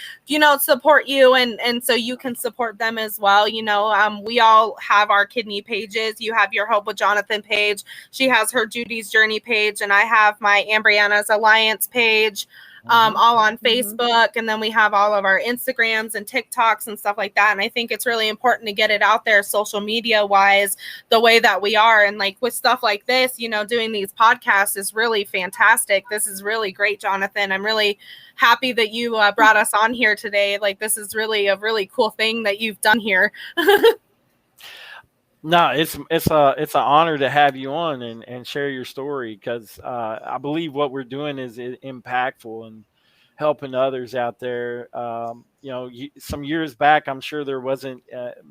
support you, and so you can support them as well. We all have our kidney pages. You have your Hope with Jonathan page, she has her Judy's Journey page, and I have my Ambreanna's Alliance page, all on Facebook, and then we have all of our Instagrams and TikToks and stuff like that. And I think it's really important to get it out there social media wise the way that we are, and like with stuff like this, doing these podcasts is really fantastic. This is really great, Jonathan. I'm really happy that you brought us on here today. Like, this is really a really cool thing that you've done here. No, it's an honor to have you on and share your story, because I believe what we're doing is impactful and helping others out there. Some years back, I'm sure there wasn't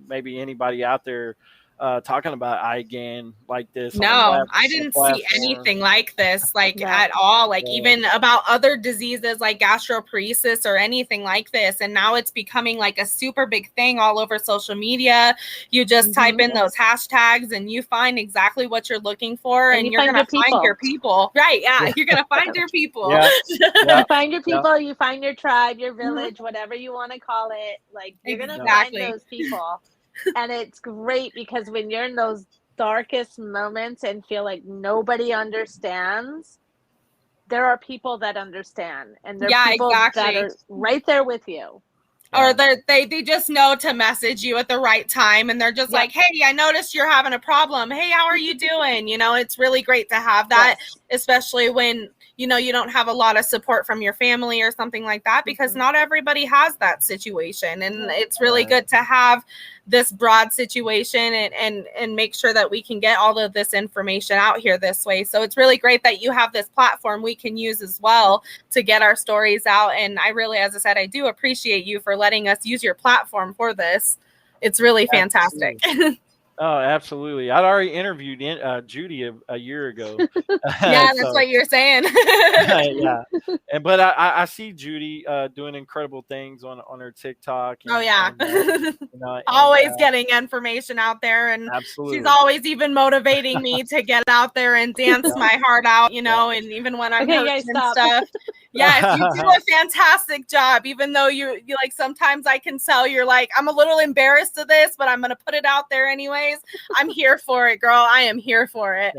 maybe anybody out there talking about IgAN like this. No, I didn't see anything like this, at all. Even about other diseases like gastroparesis or anything like this. And now it's becoming like a super big thing all over social media. You just type in those hashtags and you find exactly what you're looking for, and you're going to find your people. Right. Yeah. You're going to find your people. You find your people, you find your tribe, your village, whatever you want to call it. Like, you're going to find those people. And it's great because when you're in those darkest moments and feel like nobody understands, there are people that understand, and there are people that are right there with you. Or they just know to message you at the right time, and they're just like, hey, I noticed you're having a problem. Hey, how are you doing? It's really great to have that, especially when you don't have a lot of support from your family or something like that, because not everybody has that situation. And it's really good to have this broad situation and make sure that we can get all of this information out here this way. So it's really great that you have this platform we can use as well to get our stories out. And I really, as I said, I do appreciate you for letting us use your platform for this. It's really fantastic. Oh, absolutely. I'd already interviewed Judy a year ago. Yeah, that's what you're saying. Yeah. But I see Judy doing incredible things on her TikTok. Always getting information out there. And she's always even motivating me to get out there and dance my heart out, and even when I'm hurting and stuff. Yes, you do a fantastic job. Even though you like, sometimes I can tell you're like, I'm a little embarrassed of this, but I'm gonna put it out there anyways. I'm here for it, girl. I am here for it.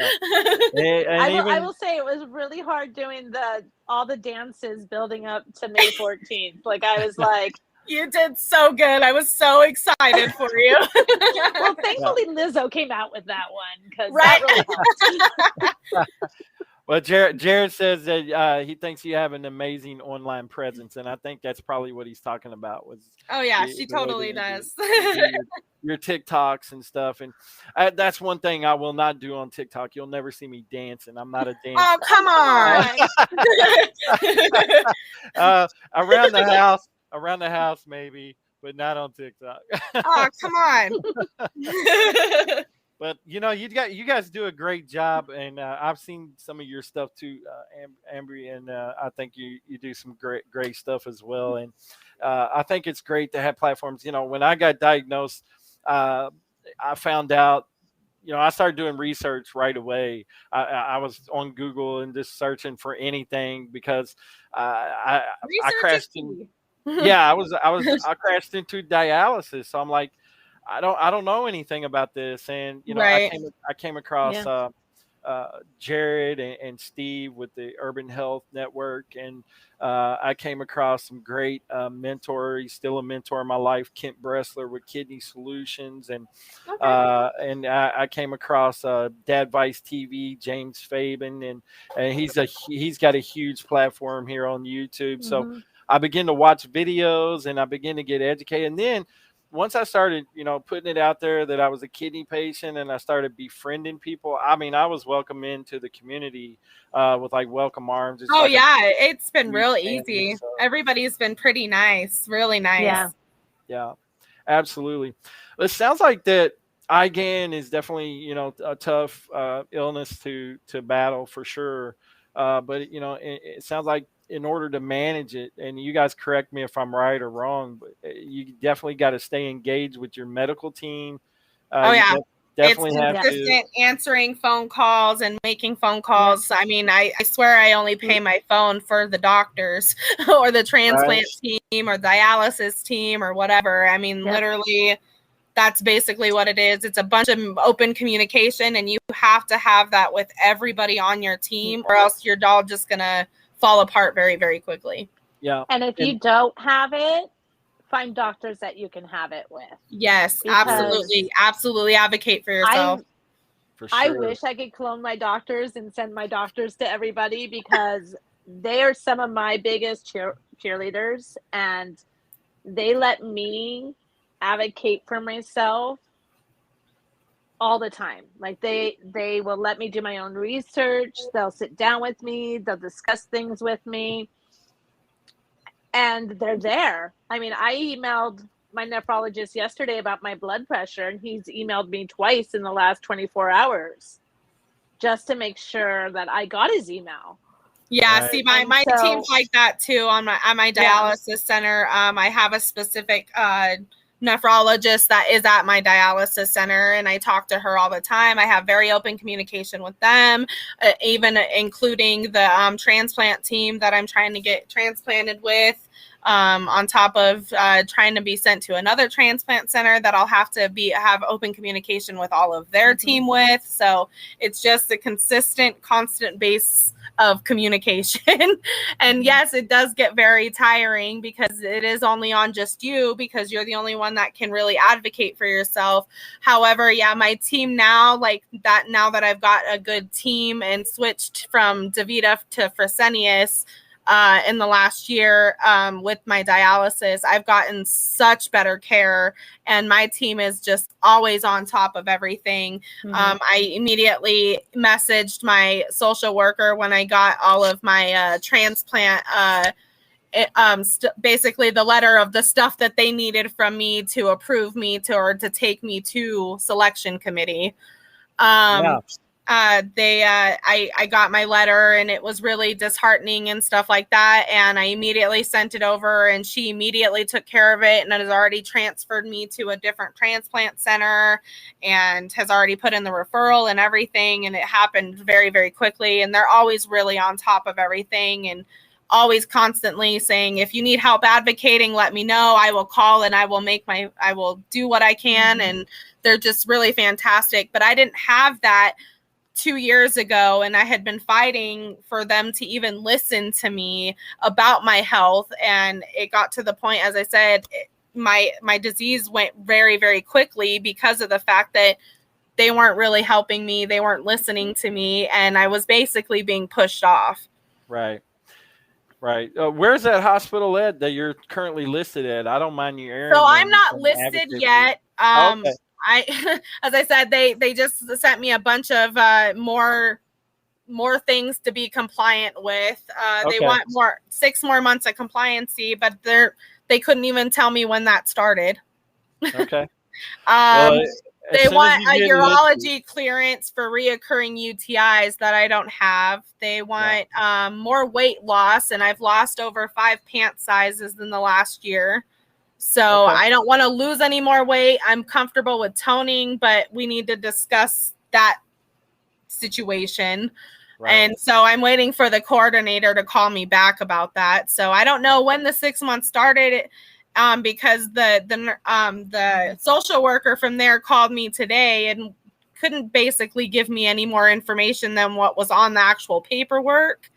Yeah. I will say it was really hard doing all the dances building up to May 14th. Like I was like, you did so good. I was so excited for you. well, thankfully Lizzo came out with that one because Right. that really helped. Well, Jared says that he thinks you have an amazing online presence, and I think that's probably what he's talking about. Oh yeah, she totally does. Your TikToks and stuff, and that's one thing I will not do on TikTok. You'll never see me dancing. I'm not a dancer. Oh, come on. Around the house maybe, but not on TikTok. Oh, come on. But you guys do a great job, and I've seen some of your stuff too, Ambry, and I think you do some great stuff as well. And I think it's great to have platforms. When I got diagnosed, I found out. I started doing research right away. I was on Google and just searching for anything because I crashed in. Yeah, I crashed into dialysis. So I'm like, I don't know anything about this, and right. I came across Jared and Steve with the Urban Health Network, and I came across some great mentor. He's still a mentor in my life, Kent Bressler with Kidney Solutions, and I came across Dad Vice TV, James Fabian, and he's got a huge platform here on YouTube. So I began to watch videos and I began to get educated, and then once I started, putting it out there that I was a kidney patient and I started befriending people, I mean, I was welcomed into the community with like welcome arms. It's been real easy. So. Everybody's been pretty nice, really nice. Yeah, absolutely. It sounds like that IgAN is definitely, a tough illness to battle for sure. But, it sounds like in order to manage it, and you guys correct me if I'm right or wrong, but you definitely got to stay engaged with your medical team. Definitely it's consistent answering phone calls and making phone calls. I mean, I swear I only pay my phone for the doctors or the transplant team or dialysis team or whatever. I mean, literally, that's basically what it is. It's a bunch of open communication, and you have to have that with everybody on your team, or else you're all just gonna fall apart very, very quickly. Yeah. And if you don't have it, find doctors that you can have it with. Yes, absolutely. Absolutely advocate for yourself. For sure. I wish I could clone my doctors and send my doctors to everybody because they are some of my biggest cheerleaders, and they let me advocate for myself all the time. Like they will let me do my own research. They'll sit down with me. They'll discuss things with me. And they're there. I mean, I emailed my nephrologist yesterday about my blood pressure, and he's emailed me twice in the last 24 hours just to make sure that I got his email. Yeah, right. See, my team's like that too at my dialysis center. I have a specific nephrologist that is at my dialysis center, and I talk to her all the time. I have very open communication with them, even including the transplant team that I'm trying to get transplanted with, on top of trying to be sent to another transplant center that I'll have to have open communication with all of their team with. So it's just a constant base of communication. And yes, it does get very tiring because it is only on just you, because you're the only one that can really advocate for yourself. However, my team now, now that I've got a good team and switched from DaVita to Fresenius in the last year with my dialysis, I've gotten such better care, and my team is just always on top of everything. I immediately messaged my social worker when I got all of my transplant, basically the letter of the stuff that they needed from me to approve me to take me to selection committee. I got my letter, and it was really disheartening and stuff like that. And I immediately sent it over, and she immediately took care of it and has already transferred me to a different transplant center and has already put in the referral and everything. And it happened very, very quickly. And they're always really on top of everything. And always constantly saying, if you need help advocating, let me know. I will call and I will do what I can. And they're just really fantastic. But I didn't have that 2 years ago, and I had been fighting for them to even listen to me about my health. And it got to the point, as I said, my disease went very, very quickly because of the fact that they weren't really helping me. They weren't listening to me, and I was basically being pushed off. Right. Right. Where's that hospital at that you're currently listed at? I don't mind you airing. So I'm not listed yet. Okay. I, as I said, they just sent me a bunch of more things to be compliant with. They want 6 more months of compliancy, but they couldn't even tell me when that started. Okay. They want a urology clearance for reoccurring UTIs that I don't have. They want more weight loss, and I've lost over 5 pant sizes in the last year. So I don't want to lose any more weight. I'm comfortable with toning, but we need to discuss that situation. Right. And so I'm waiting for the coordinator to call me back about that. So I don't know when the 6 months started. Because the social worker from there called me today and couldn't basically give me any more information than what was on the actual paperwork.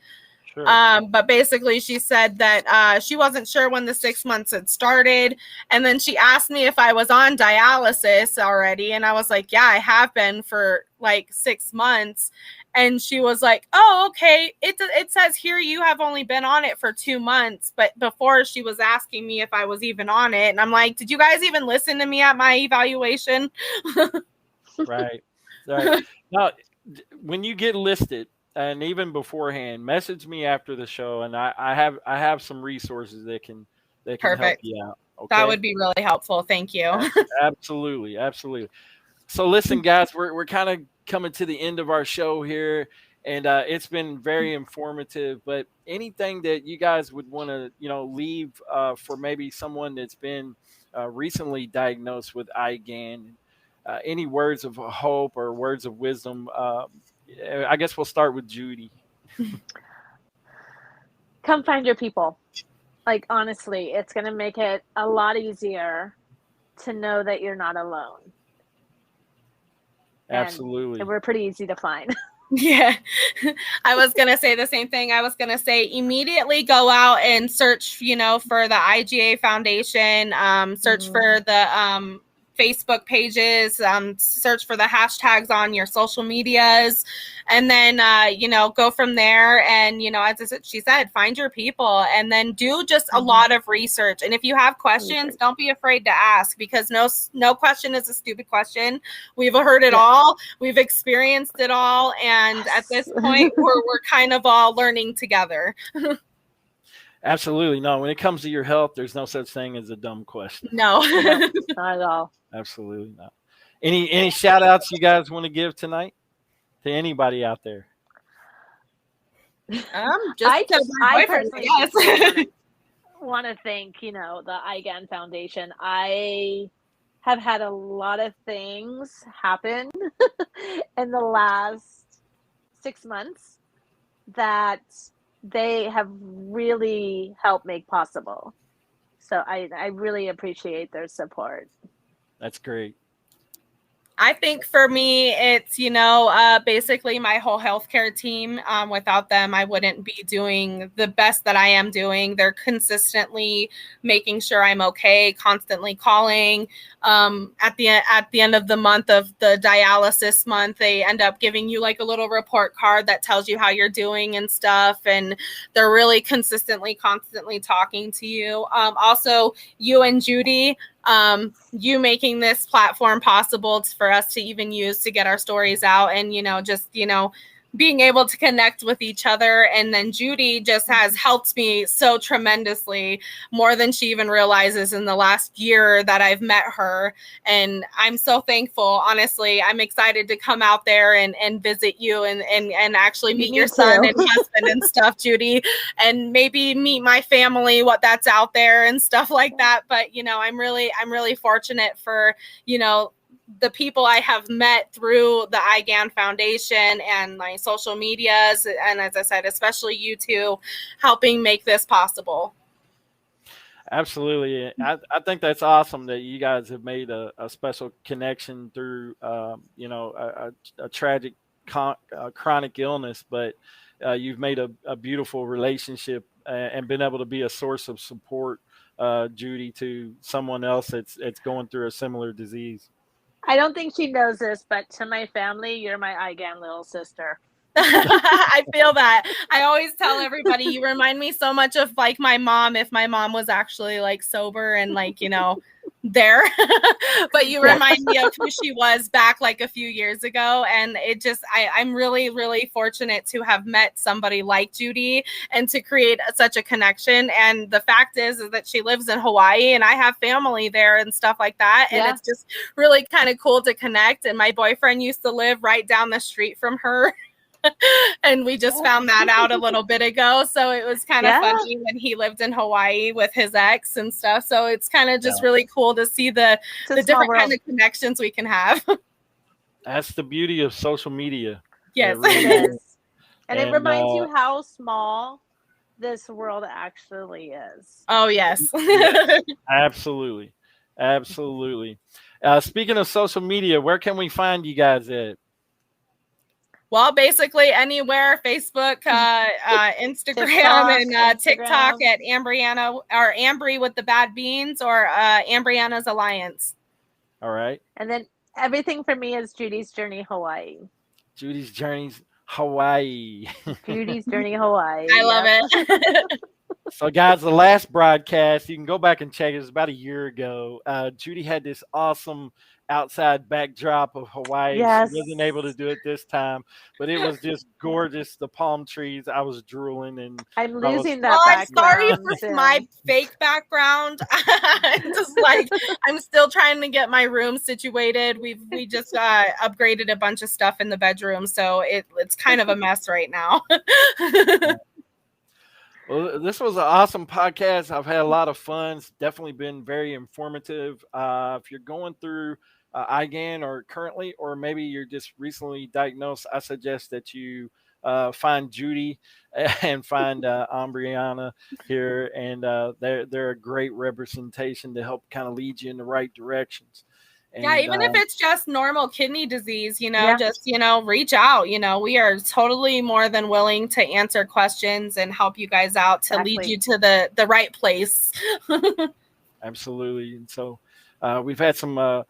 Sure. But basically she said that she wasn't sure when the 6 months had started. And then she asked me if I was on dialysis already. And I was like, yeah, I have been for like 6 months. And she was like, oh, okay. It says here you have only been on it for 2 months. But before she was asking me if I was even on it. And I'm like, did you guys even listen to me at my evaluation? Right. Now, when you get listed, and even beforehand, message me after the show, and I have some resources that can help you out. Okay? That would be really helpful. Thank you. Absolutely. So listen, guys, we're kind of coming to the end of our show here, and it's been very informative. But anything that you guys would want to leave for maybe someone that's been recently diagnosed with IgAN, any words of hope or words of wisdom? I guess we'll start with Judy. Come find your people. Like, honestly, it's going to make it a lot easier to know that you're not alone. Absolutely. And we're pretty easy to find. Yeah. I was going to say the same thing. I was going to say immediately go out and search, for the IgA Foundation, search for the Facebook pages, search for the hashtags on your social medias, and then, go from there. And, as she said, find your people, and then do just a lot of research. And if you have questions, don't be afraid to ask, because no question is a stupid question. We've heard it all. We've experienced it all. And at this point, we're kind of all learning together. Absolutely. No, when it comes to your health, there's no such thing as a dumb question. No, not at all. Absolutely not. Any shout outs you guys want to give tonight to anybody out there? I personally want to thank, the IgAN Foundation. I have had a lot of things happen in the last 6 months that they have really helped make possible. So I really appreciate their support. That's great. I think for me, it's, basically my whole healthcare team. Without them, I wouldn't be doing the best that I am doing. They're consistently making sure I'm okay, constantly calling. At the end of the month of the dialysis month, they end up giving you like a little report card that tells you how you're doing and stuff. And they're really constantly talking to you. Also, you and Judy, you making this platform possible for us to even use to get our stories out, and being able to connect with each other. And then Judy just has helped me so tremendously, more than she even realizes, in the last year that I've met her. And I'm so thankful. Honestly, I'm excited to come out there and visit you and actually meet your son and husband and stuff, Judy, and maybe meet my family, what that's out there and stuff like that. But, I'm really fortunate for, the people I have met through the IgAN Foundation and my social medias. And as I said, especially you two helping make this possible. Absolutely. I think that's awesome that you guys have made a special connection through, a tragic chronic illness, but you've made a beautiful relationship and been able to be a source of support, Judy, to someone else that's going through a similar disease. I don't think she knows this, but to my family, you're my IgAN little sister. I feel that. I always tell everybody, you remind me so much of like my mom, if my mom was actually like sober and like, there, but you remind me of who she was back like a few years ago. And it just, I'm really, really fortunate to have met somebody like Judy and to create such a connection. And the fact is that she lives in Hawaii and I have family there and stuff like that. And it's just really kind of cool to connect. And my boyfriend used to live right down the street from her. And we just found that out a little bit ago. So it was kind of funny when he lived in Hawaii with his ex and stuff. So it's kind of just really cool to see the different kind of connections we can have. That's the beauty of social media. Yes. It is. And it reminds you how small this world actually is. Oh, yes. Absolutely. Absolutely. Speaking of social media, where can we find you guys at? Well, basically anywhere, Facebook, Instagram, and TikTok at Ambreanna or Ambry with the bad beans or Ambreanna's Alliance. All right. And then everything for me is Judy's Journey Hawaii. Judy's Journey's Hawaii. Judy's Journey Hawaii. I love it. So, guys, the last broadcast, you can go back and check it. It was about a year ago. Judy had this awesome outside backdrop of Hawaii. Yes. She wasn't able to do it this time, but it was just gorgeous. The palm trees, I was drooling, and I'm losing that I'm sorry background. for my fake background. I'm still trying to get my room situated. We just upgraded a bunch of stuff in the bedroom, so it's kind of a mess right now. Well, this was an awesome podcast. I've had a lot of fun. It's definitely been very informative. If you're going through IgAN or currently, or maybe you're just recently diagnosed, I suggest that you find Judy and find Ambreanna here. And they're a great representation to help kind of lead you in the right directions. And, even if it's just normal kidney disease, just, reach out. We are totally more than willing to answer questions and help you guys out to lead you to the right place. Absolutely. And so we've had some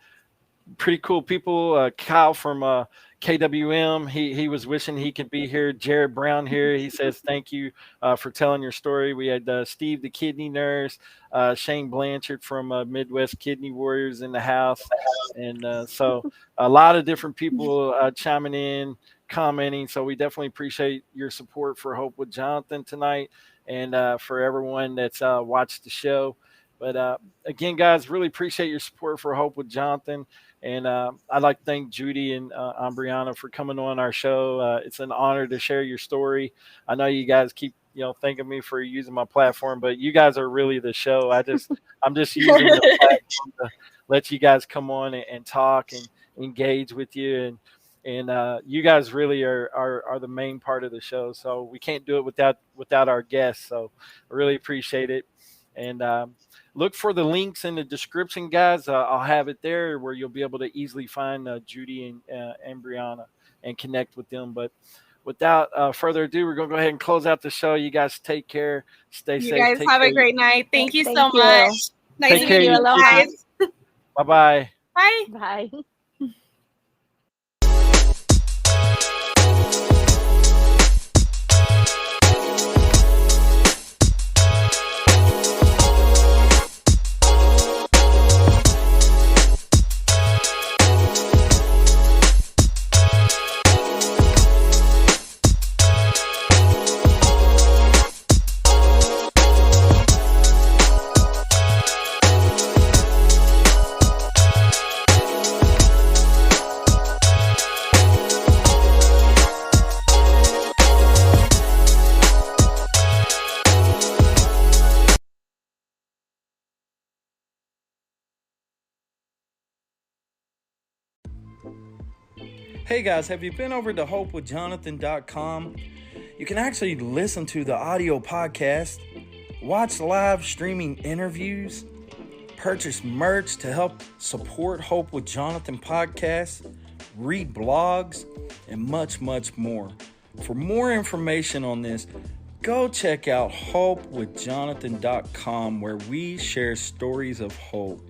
pretty cool people. Kyle from KWM, he was wishing he could be here. Jared Brown here, he says thank you for telling your story. We had Steve the kidney nurse, Shane Blanchard from Midwest Kidney Warriors in the house, and so a lot of different people chiming in, commenting. So we definitely appreciate your support for Hope with Jonathan tonight, and for everyone that's watched the show. But again, guys, really appreciate your support for Hope with Jonathan. And I'd like to thank Judy and Ambreanna for coming on our show. It's an honor to share your story. I know you guys keep, thanking me for using my platform, but you guys are really the show. I'm just using the platform to let you guys come on and talk and engage with you. And you guys really are the main part of the show. So we can't do it without our guests. So I really appreciate it. And look for the links in the description, guys. I'll have it there where you'll be able to easily find Judy and Ambreanna and connect with them. But without further ado, we're going to go ahead and close out the show. You guys take care. Stay safe. You guys have a great night. Thank you so much. Nice to meet you. Aloha. Bye-bye. Bye. Bye. Hey guys, have you been over to hopewithjonathan.com? You can actually listen to the audio podcast, watch live streaming interviews, purchase merch to help support Hope with Jonathan podcast, read blogs, and much, much more. For more information on this, go check out hopewithjonathan.com, where we share stories of hope.